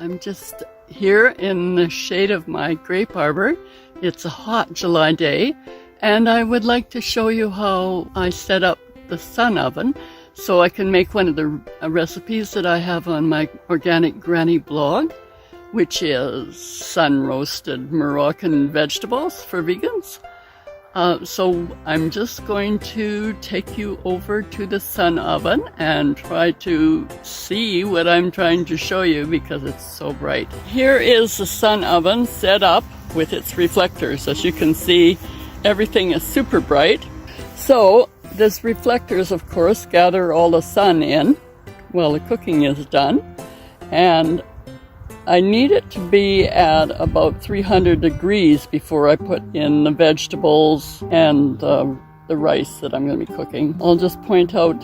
I'm just here in the shade of my grape arbor. It's a hot July day, and I would like to show you how I set up the sun oven so I can make one of the recipes that I have on my Organic Granny blog, which is sun-roasted Moroccan vegetables for vegans. So I'm just going to take you over to the sun oven and try to see what I'm trying to show you because it's so bright. Here is the sun oven set up with its reflectors. As you can see, everything is super bright. So these reflectors, of course, gather all the sun in while the cooking is done. And I need it to be at about 300 degrees before I put in the vegetables and the rice that I'm going to be cooking. I'll just point out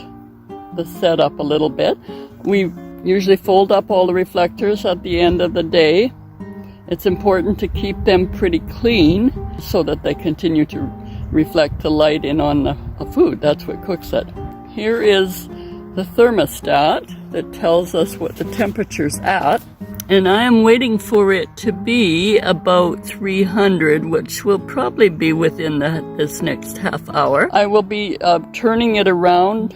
the setup a little bit. We usually fold up all the reflectors at the end of the day. It's important to keep them pretty clean so that they continue to reflect the light in on the food. That's what cooks it. Here is the thermostat that tells us what the temperature's at. And I am waiting for it to be about 300, which will probably be within this next half hour. I will be turning it around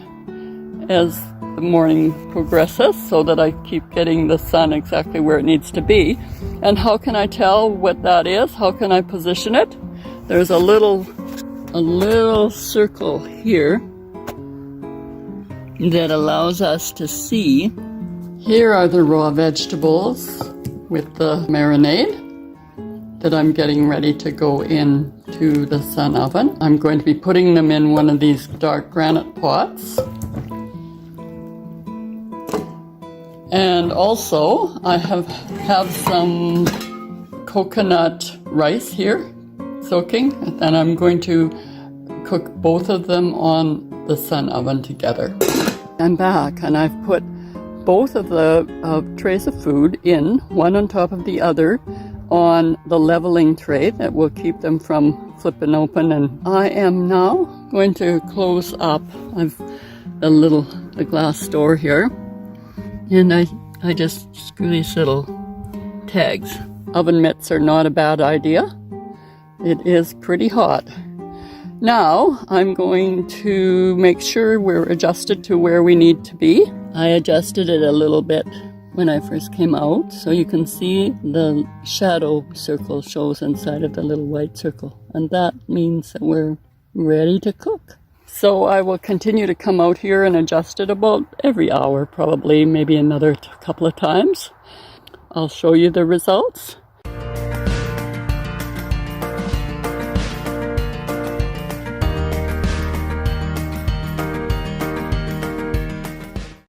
as the morning progresses so that I keep getting the sun exactly where it needs to be. And how can I tell what that is? How can I position it? There's a little circle here that allows us to see. Here are the raw vegetables with the marinade that I'm getting ready to go into the sun oven. I'm going to be putting them in one of these dark granite pots. And also I have some coconut rice here soaking, and I'm going to cook both of them on the sun oven together. I'm back and I've put both of the trays of food in, one on top of the other, on the leveling tray that will keep them from flipping open. And I am now going to close up. I've the glass door here, and I just screw these little tags. Oven mitts are not a bad idea. It is pretty hot. Now I'm going to make sure we're adjusted to where we need to be. I adjusted it a little bit when I first came out, so you can see the shadow circle shows inside of the little white circle, and that means that we're ready to cook. So I will continue to come out here and adjust it about every hour, probably maybe another couple of times. I'll show you the results.